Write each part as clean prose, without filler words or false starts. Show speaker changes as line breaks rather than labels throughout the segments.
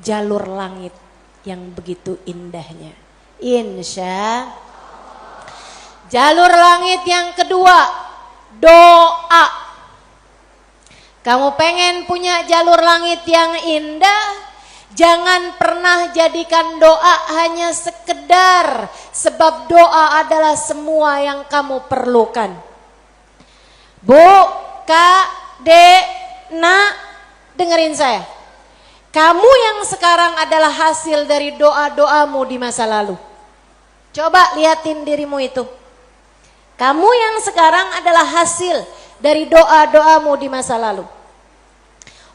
jalur langit yang begitu indahnya. Insya. Jalur langit yang kedua, doa. Kamu pengen punya jalur langit yang indah, jangan pernah jadikan doa hanya sekedar, sebab doa adalah semua yang kamu perlukan. Bu, Kak, Dek, Nak, dengerin saya. Kamu yang sekarang adalah hasil dari doa-doamu di masa lalu. Coba liatin dirimu itu. Kamu yang sekarang adalah hasil dari doa-doamu di masa lalu.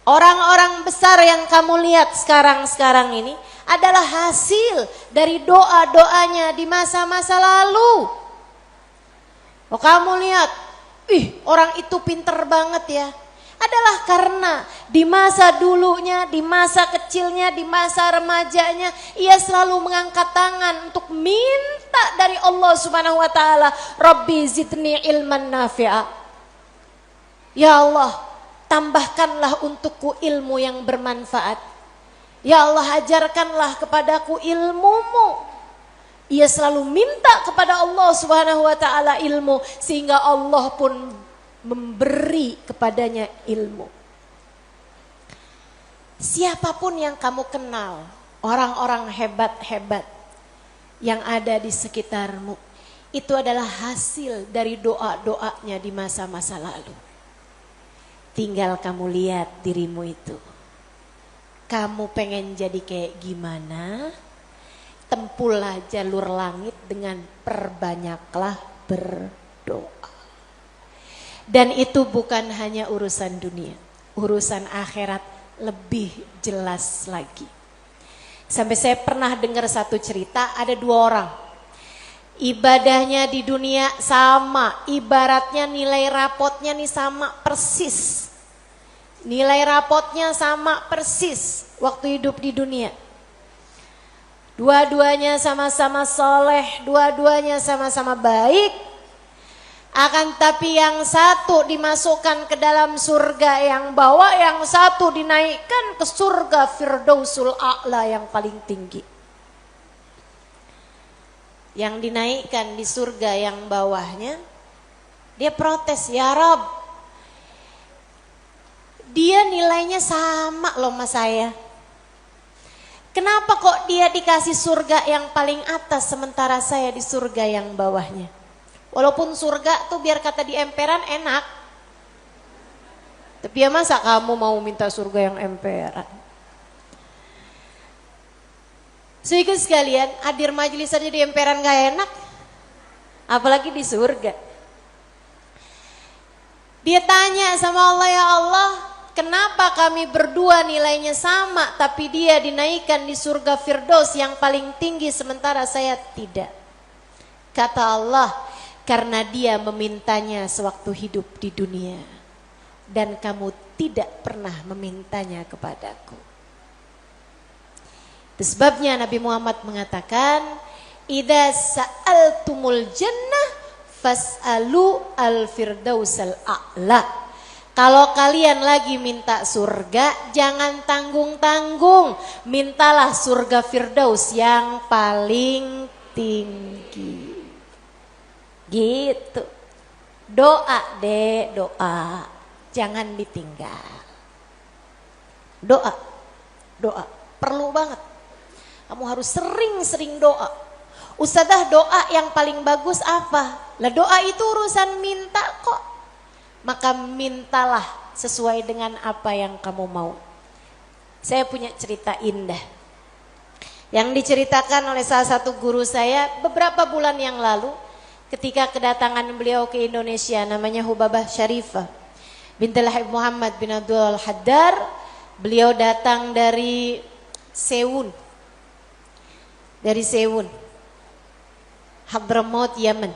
Orang-orang besar yang kamu lihat sekarang ini adalah hasil dari doa-doanya di masa-masa lalu. Oh, kamu lihat, orang itu pinter banget ya. Adalah karena di masa dulunya, di masa kecilnya, di masa remajanya, ia selalu mengangkat tangan untuk minta dari Allah Subhanahu wa taala, Rabbi zidni ilman nafi'a. Ya Allah, tambahkanlah untukku ilmu yang bermanfaat. Ya Allah, ajarkanlah kepadaku ilmumu. Ia selalu minta kepada Allah Subhanahu wa taala ilmu, sehingga Allah pun memberi kepadanya ilmu. Siapapun yang kamu kenal, orang-orang hebat-hebat yang ada di sekitarmu, itu adalah hasil dari doa-doanya di masa-masa lalu. Tinggal kamu lihat dirimu itu. Kamu pengen jadi kayak gimana? Tempuhlah jalur langit dengan perbanyaklah berdoa. Dan itu bukan hanya urusan dunia, urusan akhirat lebih jelas lagi. Sampai saya pernah dengar satu cerita, ada 2 orang. Ibadahnya di dunia sama, ibaratnya nilai rapotnya nih sama persis. Nilai rapotnya sama persis waktu hidup di dunia. Dua-duanya sama-sama soleh, dua-duanya sama-sama baik. Akan tapi yang satu dimasukkan ke dalam surga yang bawah, yang satu dinaikkan ke surga Firdausul A'la yang paling tinggi. Yang dinaikkan di surga yang bawahnya, dia protes, ya Rob, dia nilainya sama loh sama saya. Kenapa kok dia dikasih surga yang paling atas sementara saya di surga yang bawahnya? Walaupun surga tuh biar kata di emperan enak. Tapi ya masa kamu mau minta surga yang emperan? Sehingga sekalian, hadir majelis aja di emperan gak enak, apalagi di surga. Dia tanya sama Allah, ya Allah, kenapa kami berdua nilainya sama, tapi dia dinaikkan di surga Firdaus yang paling tinggi sementara saya tidak? Kata Allah, karena dia memintanya sewaktu hidup di dunia, dan kamu tidak pernah memintanya kepadaku. Itu sebabnya Nabi Muhammad mengatakan, idza sa'altumul jannah fas'alu al-firdausal a'la. Kalau kalian lagi minta surga, jangan tanggung-tanggung, mintalah surga Firdaus yang paling tinggi. Gitu. Doa deh, doa. Jangan ditinggal. Doa. Doa. Perlu banget. Kamu harus sering-sering doa. Ustadzah, doa yang paling bagus apa? Lah doa itu urusan minta kok. Maka mintalah sesuai dengan apa yang kamu mau. Saya punya cerita indah yang diceritakan oleh salah satu guru saya beberapa bulan yang lalu. Ketika kedatangan beliau ke Indonesia, namanya Hubabah Syarifah bintul Habib Muhammad bin Abdul Haddar. Beliau datang dari Sewun, Hadramaut, Yaman.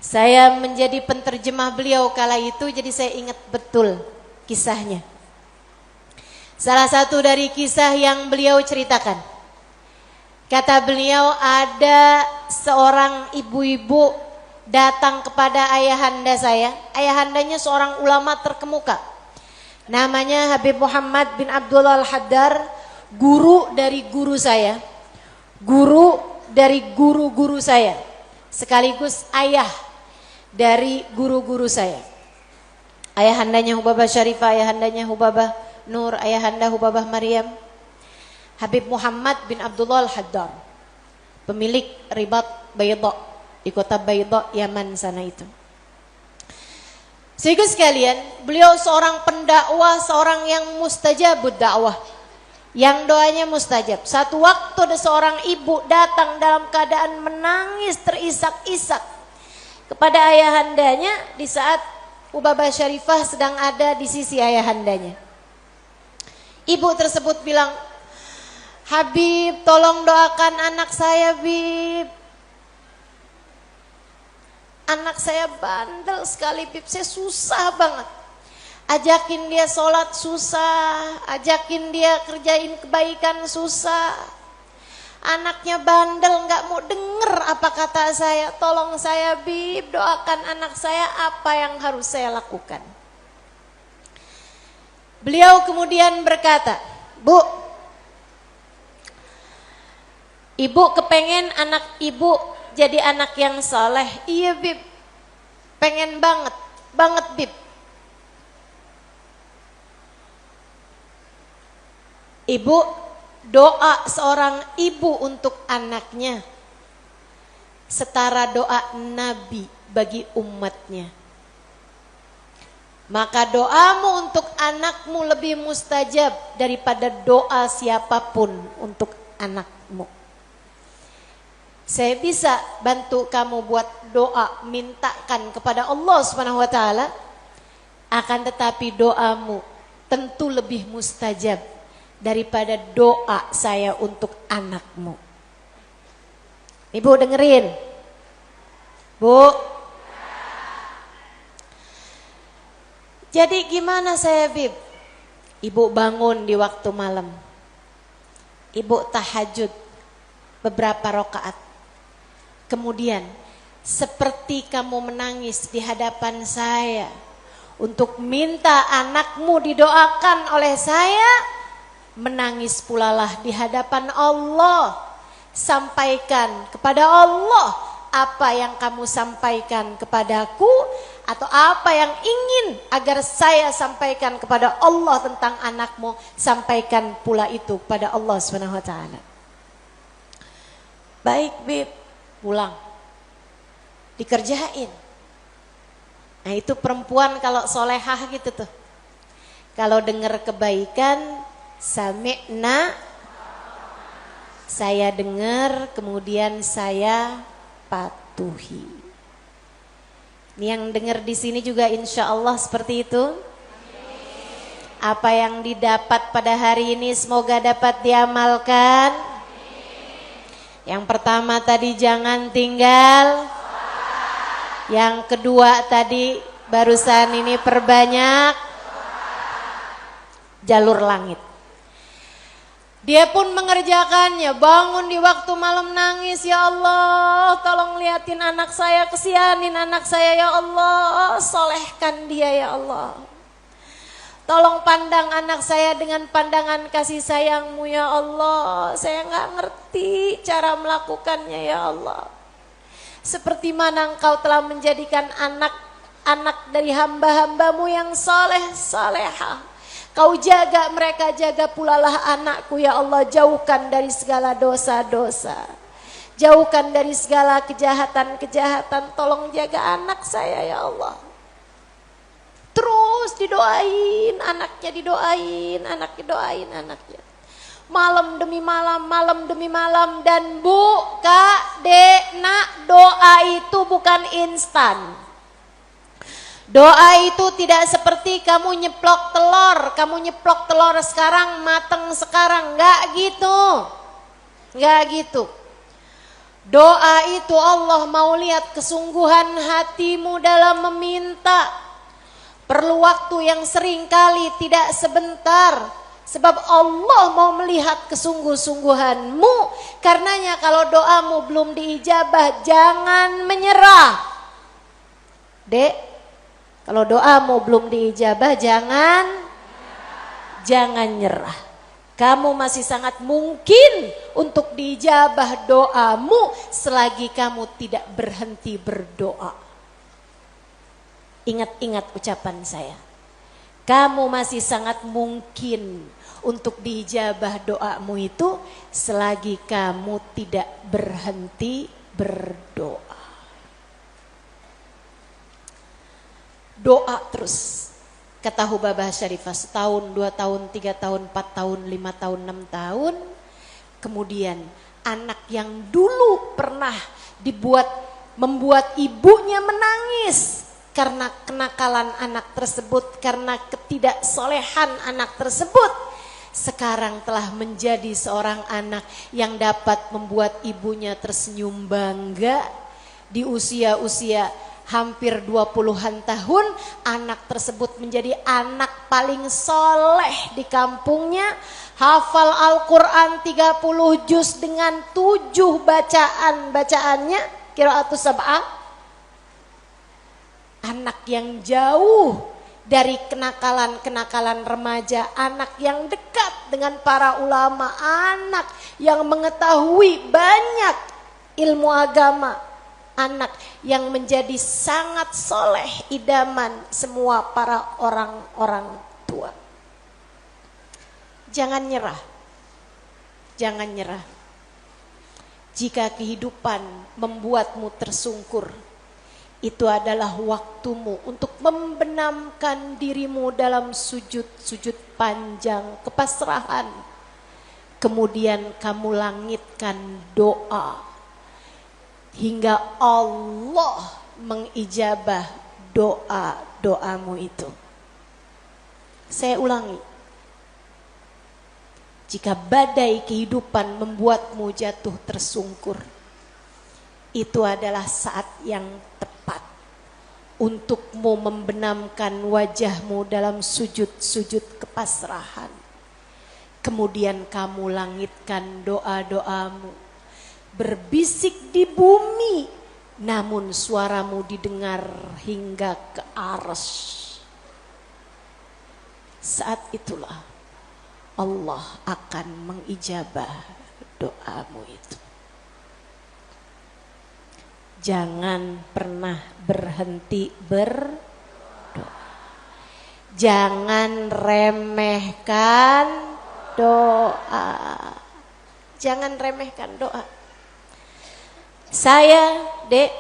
Saya menjadi penterjemah beliau kala itu, jadi saya ingat betul kisahnya. Salah satu dari kisah yang beliau ceritakan, kata beliau, ada seorang ibu-ibu datang kepada ayahanda saya. Ayahandanya seorang ulama terkemuka. Namanya Habib Muhammad bin Abdullah Al-Haddar, guru dari guru saya. Guru dari guru-guru saya. Sekaligus ayah dari guru-guru saya. Ayahandanya Hubabah Syarifah, ayahandanya Hubabah Nur, ayahanda Hubabah Maryam. Habib Muhammad bin Abdullah Al-Haddar, pemilik Ribat Baydha di kota Baydha, Yaman sana itu. Sehingga sekalian, beliau seorang pendakwah, seorang yang mustajabud dakwah, yang doanya mustajab. Satu waktu ada seorang ibu datang dalam keadaan menangis terisak-isak kepada ayahandanya di saat Hubabah Syarifah sedang ada di sisi ayahandanya. Ibu tersebut bilang, "Habib, tolong doakan anak saya, Bib. Anak saya bandel sekali, Bib. Saya susah banget. Ajakin dia sholat susah, ajakin dia kerjain kebaikan susah. Anaknya bandel, gak mau denger apa kata saya. Tolong saya, Bib, doakan anak saya, apa yang harus saya lakukan?" Beliau kemudian berkata, "Bu, ibu kepengen anak ibu jadi anak yang soleh." "Iya, Bib, pengen banget, banget, Bib." Ibu, doa seorang ibu untuk anaknya setara doa Nabi bagi umatnya. Maka doamu untuk anakmu lebih mustajab daripada doa siapapun untuk anakmu. Saya bisa bantu kamu buat doa, mintakan kepada Allah Subhanahu wa taala, akan tetapi doamu tentu lebih mustajab daripada doa saya untuk anakmu. Ibu dengerin. Bu. Jadi gimana saya, Bib? Ibu bangun di waktu malam. Ibu tahajud beberapa rakaat. Kemudian seperti kamu menangis di hadapan saya untuk minta anakmu didoakan oleh saya, menangis pulalah di hadapan Allah. Sampaikan kepada Allah apa yang kamu sampaikan kepadaku, atau apa yang ingin agar saya sampaikan kepada Allah tentang anakmu, sampaikan pula itu kepada Allah Subhanahu wa taala. Baik, Bib. Pulang, dikerjain. Nah, itu perempuan kalau solehah gitu tuh. Kalau dengar kebaikan, sami'na, saya dengar, kemudian saya patuhi. Ini yang dengar di sini juga insya Allah seperti itu. Apa yang didapat pada hari ini semoga dapat diamalkan. Yang pertama tadi jangan tinggal. Yang kedua tadi barusan ini perbanyak jalur langit. Dia pun mengerjakannya, bangun di waktu malam nangis, "Ya Allah, tolong liatin anak saya, kesianin anak saya ya Allah, solehkan dia ya Allah. Tolong pandang anak saya dengan pandangan kasih sayang-Mu ya Allah. Saya gak ngerti cara melakukannya ya Allah. Seperti mana Engkau telah menjadikan anak-anak dari hamba-hamba-Mu yang soleh, solehah. Kau jaga mereka, jaga pulalah anakku ya Allah. Jauhkan dari segala dosa-dosa, jauhkan dari segala kejahatan-kejahatan. Tolong jaga anak saya ya Allah." Terus didoain, anaknya didoain, anaknya doain anaknya. Malam demi malam, malam demi malam. Dan Bu, Kak, Dek, Nak, doa itu bukan instan. Doa itu tidak seperti kamu nyeplok telur. Kamu nyeplok telur sekarang, mateng sekarang. Enggak gitu. Enggak gitu. Doa itu Allah mau lihat kesungguhan hatimu dalam meminta. Perlu waktu yang sering kali tidak sebentar. Sebab Allah mau melihat kesungguh-sungguhanmu. Karenanya kalau doamu belum diijabah, jangan menyerah. Dek, kalau doamu belum diijabah, jangan. jangan nyerah. Kamu masih sangat mungkin untuk dijabah doamu selagi kamu tidak berhenti berdoa. Ingat-ingat ucapan saya. Kamu masih sangat mungkin untuk dijabah doamu itu selagi kamu tidak berhenti berdoa. Doa terus. Kata Hubabah Syarifah, setahun, 2 tahun, 3 tahun, 4 tahun, 5 tahun, 6 tahun. Kemudian anak yang dulu pernah membuat ibunya menangis karena kenakalan anak tersebut, karena ketidaksolehan anak tersebut, sekarang telah menjadi seorang anak yang dapat membuat ibunya tersenyum bangga. Di usia-usia hampir 20-an tahun, anak tersebut menjadi anak paling soleh di kampungnya. Hafal Al-Quran 30 juz dengan 7 bacaannya, qiraatus sab'ah. Anak yang jauh dari kenakalan-kenakalan remaja, anak yang dekat dengan para ulama, anak yang mengetahui banyak ilmu agama, anak yang menjadi sangat soleh, idaman semua para orang-orang tua. Jangan nyerah, jangan nyerah. Jika kehidupan membuatmu tersungkur, itu adalah waktumu untuk membenamkan dirimu dalam sujud-sujud panjang kepasrahan. Kemudian kamu langitkan doa hingga Allah mengijabah doa-doamu itu. Saya ulangi. Jika badai kehidupan membuatmu jatuh tersungkur, itu adalah saat yang tepat untukmu membenamkan wajahmu dalam sujud-sujud kepasrahan. Kemudian kamu langitkan doa-doamu, berbisik di bumi, namun suaramu didengar hingga ke arsy. Saat itulah Allah akan mengijabah doamu itu. Jangan pernah berhenti berdoa. Jangan remehkan doa. Jangan remehkan doa. Saya, Dek,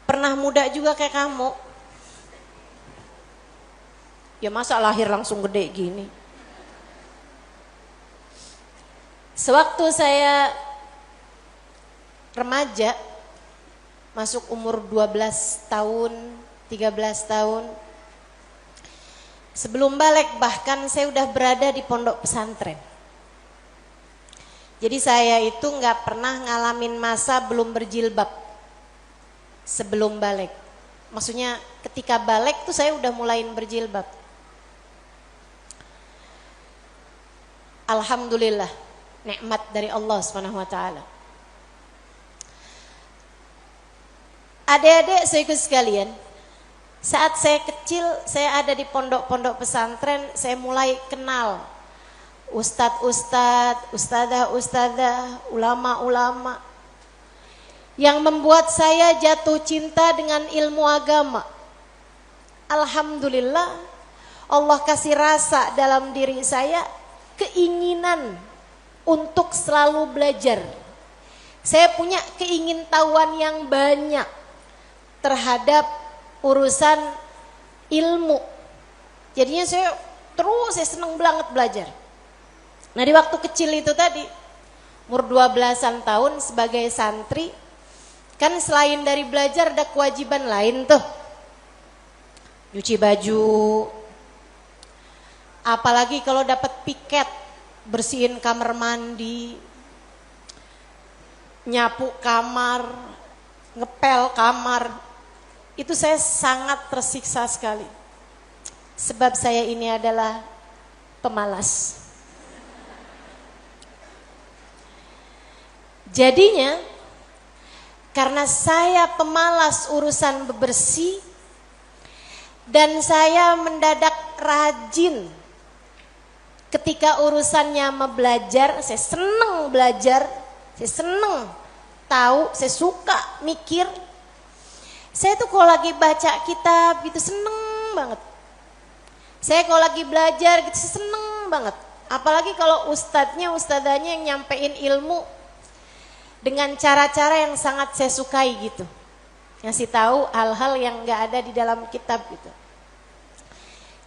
pernah muda juga kayak kamu. Ya masa lahir langsung gede gini. Sewaktu saya remaja, masuk umur 12 tahun, 13 tahun, sebelum balik bahkan saya udah berada di pondok pesantren. Jadi saya itu gak pernah ngalamin masa belum berjilbab sebelum balik. Maksudnya ketika balik tuh saya udah mulain berjilbab. Alhamdulillah, nikmat dari Allah SWT. Adik-adik saudaraku sekalian, saat saya kecil, saya ada di pondok-pondok pesantren, saya mulai kenal ustadz-ustadz, ustadzah-ustadzah, ulama-ulama yang membuat saya jatuh cinta dengan ilmu agama. Alhamdulillah, Allah kasih rasa dalam diri saya, keinginan untuk selalu belajar. Saya punya keingintahuan yang banyak terhadap urusan ilmu. Jadinya saya senang banget belajar. Nah di waktu kecil itu tadi, umur 12-an tahun sebagai santri, kan selain dari belajar ada kewajiban lain tuh. Nyuci baju, apalagi kalau dapat piket, bersihin kamar mandi, nyapu kamar, ngepel kamar. Itu saya sangat tersiksa sekali. Sebab saya ini adalah pemalas. Jadinya karena saya pemalas urusan bebersih dan saya mendadak rajin. Ketika urusannya belajar, saya seneng belajar, saya seneng tahu, saya suka mikir. Saya tuh kalau lagi baca kitab gitu seneng banget. Saya kalau lagi belajar gitu seneng banget. Apalagi kalau ustadzanya yang nyampein ilmu dengan cara-cara yang sangat saya sukai gitu. Ngasih tahu hal-hal yang gak ada di dalam kitab gitu.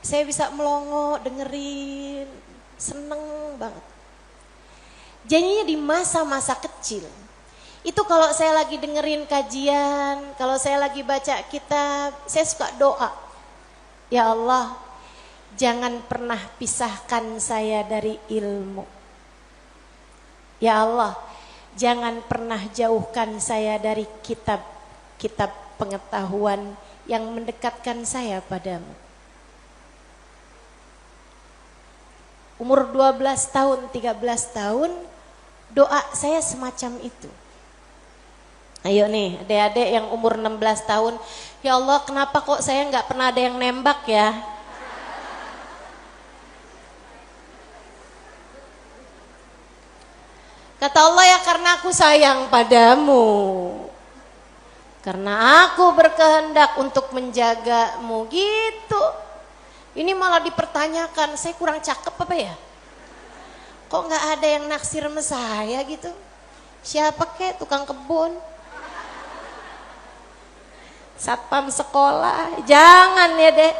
Saya bisa melongo, dengerin, seneng banget. Jadinya di masa-masa kecil, itu kalau saya lagi dengerin kajian, kalau saya lagi baca kitab, saya suka doa. Ya Allah, jangan pernah pisahkan saya dari ilmu. Ya Allah, jangan pernah jauhkan saya dari kitab pengetahuan yang mendekatkan saya padamu. Umur 12 tahun, 13 tahun, doa saya semacam itu. Ayo nih, adik-adik yang umur 16 tahun, ya Allah kenapa kok saya nggak pernah ada yang nembak ya? Kata Allah, ya karena aku sayang padamu. Karena aku berkehendak untuk menjagamu gitu. Ini malah dipertanyakan, saya kurang cakep apa ya? Kok nggak ada yang naksir sama saya gitu? Siapa kek tukang kebun? Satpam sekolah? Jangan ya dek,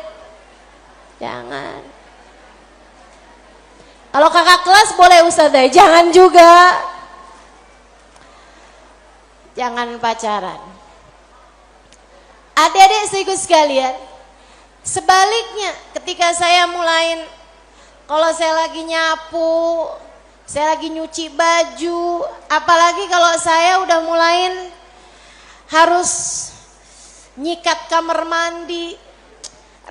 jangan. Kalau kakak kelas boleh ustazah, jangan juga. Jangan pacaran. Adik-adik sekaligus sekalian, sebaliknya ketika saya mulai, kalau saya lagi nyapu, saya lagi nyuci baju, apalagi kalau saya udah mulai harus nyikat kamar mandi,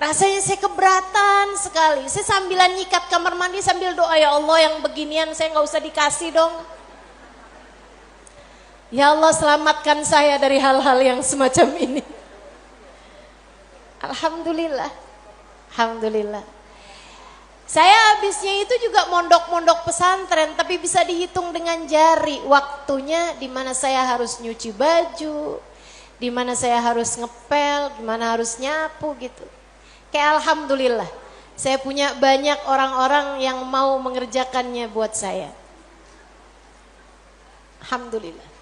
rasanya saya keberatan sekali. Saya sambilan nyikat kamar mandi sambil doa, ya Allah yang beginian saya nggak usah dikasih dong. Ya Allah selamatkan saya dari hal-hal yang semacam ini. Alhamdulillah, alhamdulillah. Saya habisnya itu juga mondok-mondok pesantren, tapi bisa dihitung dengan jari waktunya di mana saya harus nyuci baju, di mana saya harus ngepel, di mana harus nyapu gitu. Kayak alhamdulillah, saya punya banyak orang-orang yang mau mengerjakannya buat saya. Alhamdulillah.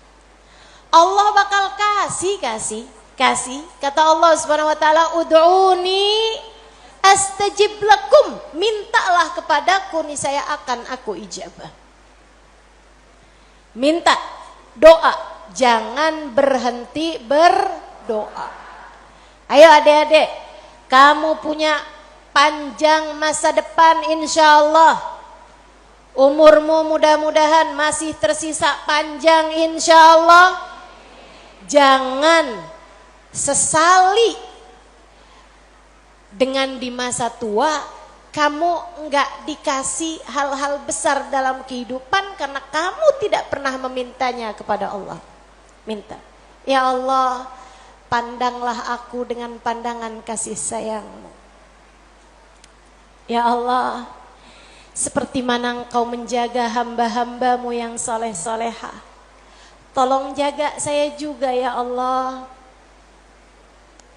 Allah bakal kasih. Kata Allah Subhanahu wa taala, ud'uni astajib lakum, mintalah kepadaku niscaya akan aku ijabah. Minta, doa, jangan berhenti berdoa. Ayo adik-adik, kamu punya panjang masa depan insyaallah. Umurmu mudah-mudahan masih tersisa panjang insyaallah. Jangan sesali dengan di masa tua kamu enggak dikasih hal-hal besar dalam kehidupan karena kamu tidak pernah memintanya kepada Allah. Minta, ya Allah pandanglah aku dengan pandangan kasih sayang-Mu. Ya Allah, seperti mana Engkau menjaga hamba-hamba-Mu yang soleh-solehah, tolong jaga saya juga ya Allah.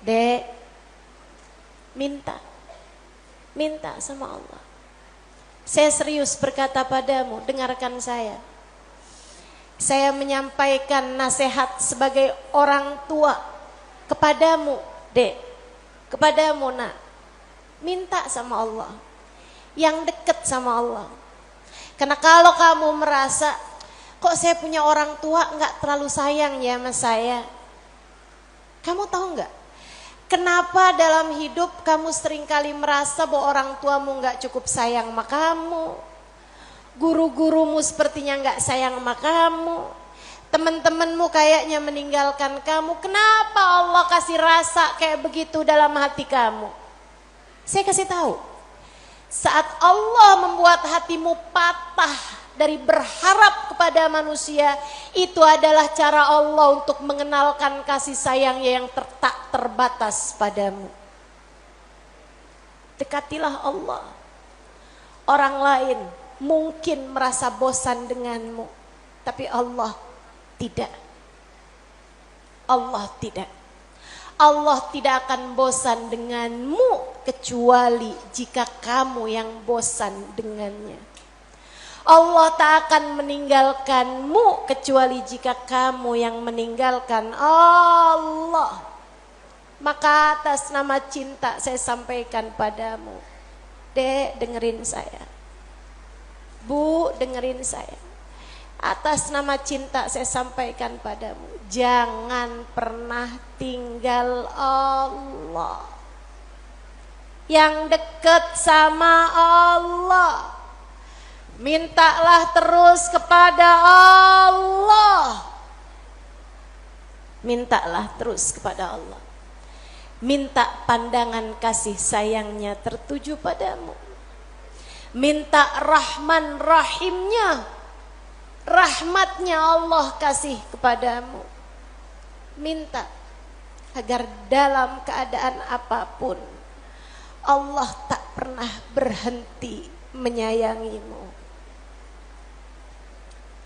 Dek, minta sama Allah. Saya serius berkata padamu, dengarkan saya. Saya menyampaikan nasihat sebagai orang tua kepadamu, Dek, kepadamu nak. Minta sama Allah, yang dekat sama Allah. Karena kalau kamu merasa, kok saya punya orang tua nggak terlalu sayang ya sama saya. Kamu tahu nggak? Kenapa dalam hidup kamu seringkali merasa bahwa orang tuamu nggak cukup sayang sama kamu, guru-gurumu sepertinya nggak sayang sama kamu, teman-temanmu kayaknya meninggalkan kamu. Kenapa Allah kasih rasa kayak begitu dalam hati kamu? Saya kasih tahu, saat Allah membuat hatimu patah dari berharap kepada manusia, itu adalah cara Allah untuk mengenalkan kasih sayangnya yang tak terbatas padamu. Dekatilah Allah. Orang lain mungkin merasa bosan denganmu, tapi Allah tidak. Allah tidak. Allah tidak akan bosan denganmu kecuali jika kamu yang bosan dengannya. Allah tak akan meninggalkanmu kecuali jika kamu yang meninggalkan Allah. Maka atas nama cinta saya sampaikan padamu, Dek, dengerin saya. Bu, dengerin saya. Atas nama cinta saya sampaikan padamu, jangan pernah tinggal Allah. Yang dekat sama Allah, mintalah terus kepada Allah. Mintalah terus kepada Allah. Minta pandangan kasih sayangnya tertuju padamu. Minta Rahman Rahimnya, rahmatnya Allah kasih kepadamu. Minta agar dalam keadaan apapun Allah tak pernah berhenti menyayangimu.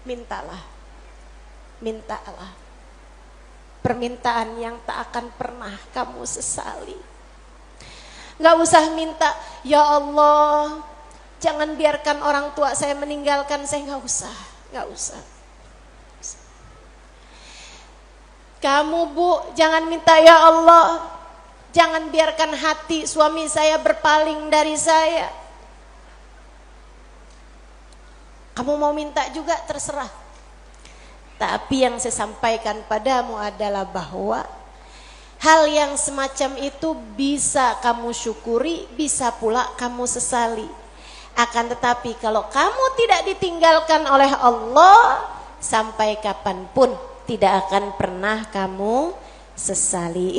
Mintalah, mintalah. Permintaan yang tak akan pernah kamu sesali. Gak usah minta, ya Allah, jangan biarkan orang tua saya meninggalkan saya. Gak usah, gak usah. Kamu, Bu, jangan minta, ya Allah, jangan biarkan hati suami saya berpaling dari saya. Kamu mau minta juga terserah. Tapi yang saya sampaikan padamu adalah bahwa hal yang semacam itu bisa kamu syukuri, bisa pula kamu sesali. Akan tetapi kalau kamu tidak ditinggalkan oleh Allah, sampai kapanpun tidak akan pernah kamu sesali.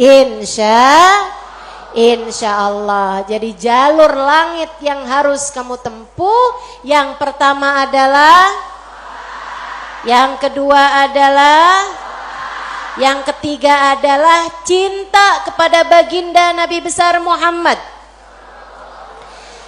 Insya Allah. Jadi jalur langit yang harus kamu tempuh, yang pertama adalah, yang kedua adalah, yang ketiga adalah cinta kepada baginda Nabi besar Muhammad.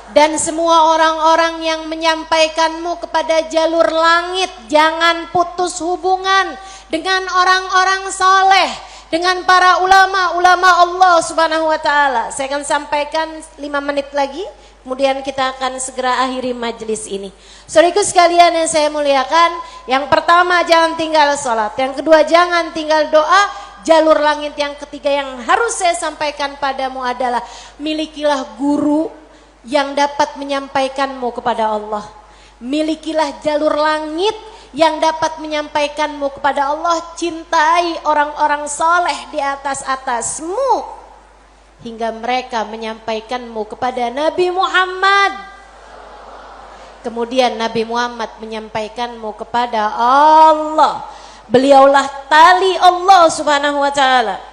Dan semua orang-orang yang menyampaikanmu kepada jalur langit, jangan putus hubungan dengan orang-orang soleh, dengan para ulama-ulama Allah Subhanahu wa ta'ala. Saya akan sampaikan 5 menit lagi, kemudian kita akan segera akhiri majelis ini. Saudaraku sekalian yang saya muliakan, yang pertama jangan tinggal sholat, yang kedua jangan tinggal doa. Jalur langit yang ketiga yang harus saya sampaikan padamu adalah milikilah guru yang dapat menyampaikanmu kepada Allah. Milikilah jalur langit yang dapat menyampaikanmu kepada Allah. Cintai orang-orang soleh di atasmu hingga mereka menyampaikanmu kepada Nabi Muhammad. Kemudian Nabi Muhammad menyampaikanmu kepada Allah. Beliaulah tali Allah Subhanahu wa ta'ala.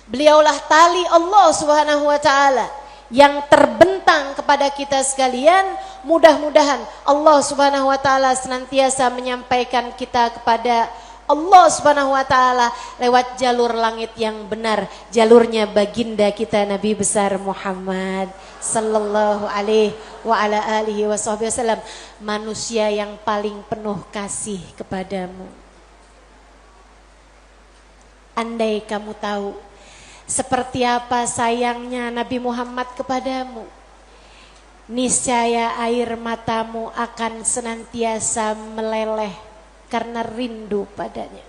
Beliaulah tali Allah Subhanahu wa ta'ala yang terbentang kepada kita sekalian. Mudah-mudahan Allah Subhanahu wa ta'ala senantiasa menyampaikan kita kepada Allah Subhanahu wa ta'ala lewat jalur langit yang benar, jalurnya baginda kita Nabi besar Muhammad sallallahu alaihi wa ala alihi wasallam, manusia yang paling penuh kasih kepadamu. Andai kamu tahu seperti apa sayangnya Nabi Muhammad kepadamu, niscaya air matamu akan senantiasa meleleh karena rindu padanya.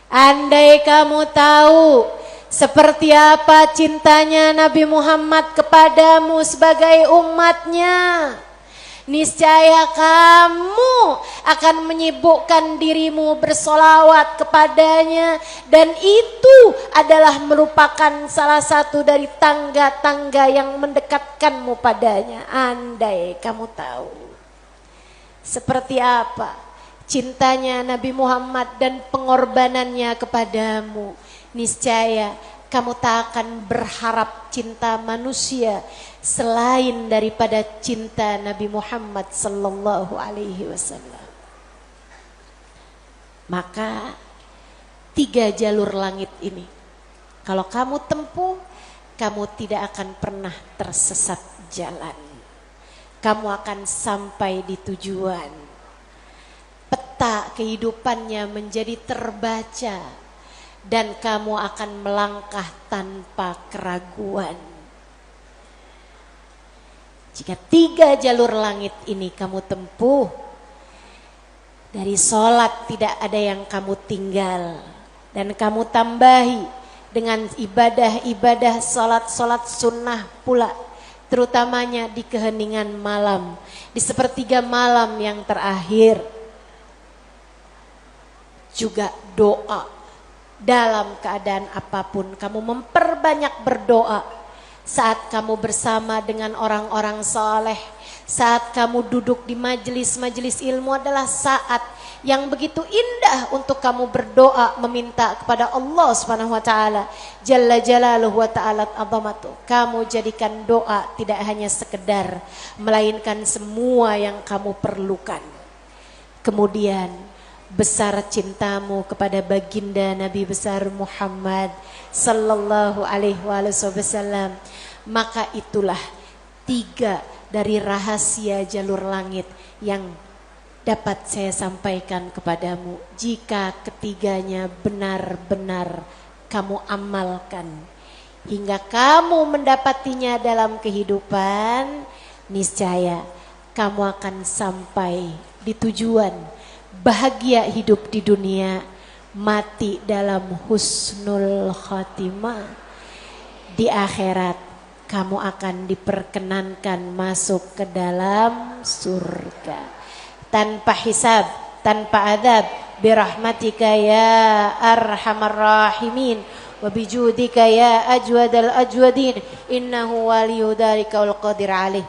Andai kamu tahu seperti apa cintanya Nabi Muhammad kepadamu sebagai umatnya, niscaya kamu akan menyibukkan dirimu bersolawat kepadanya, dan itu adalah merupakan salah satu dari tangga-tangga yang mendekatkanmu padanya. Andai kamu tahu seperti apa cintanya Nabi Muhammad dan pengorbanannya kepadamu, niscaya kamu tak akan berharap cinta manusia selain daripada cinta Nabi Muhammad sallallahu alaihi wasallam. Maka 3 jalur langit ini. Kalau kamu tempuh, kamu tidak akan pernah tersesat jalan. Kamu akan sampai di tujuan. Peta kehidupannya menjadi terbaca dan kamu akan melangkah tanpa keraguan. Jika 3 jalur langit ini kamu tempuh, dari sholat tidak ada yang kamu tinggal, dan kamu tambahi dengan ibadah-ibadah sholat-sholat sunnah pula, terutamanya di keheningan malam, di sepertiga malam yang terakhir. Juga doa, dalam keadaan apapun kamu memperbanyak berdoa. Saat kamu bersama dengan orang-orang soleh, saat kamu duduk di majelis-majelis ilmu adalah saat yang begitu indah untuk kamu berdoa meminta kepada Allah Subhanahu wa taala Jalla Jalaluhu wa ta'ala azamatu. Kamu jadikan doa tidak hanya sekedar, melainkan semua yang kamu perlukan. Kemudian besar cintamu kepada baginda Nabi besar Muhammad sallallahu alaihi wasallam, maka itulah 3 dari rahasia jalur langit yang dapat saya sampaikan kepadamu. Jika ketiganya benar-benar kamu amalkan hingga kamu mendapatinya dalam kehidupan, niscaya kamu akan sampai di tujuan. Bahagia hidup di dunia, mati dalam husnul khatimah. Di akhirat kamu akan diperkenankan masuk ke dalam surga tanpa hisab, tanpa adab, birahmatika ya arhamar rahimin wa bijudika ya ajwadal ajwadin, innahu waliyyu dzalika wal qadir alaih.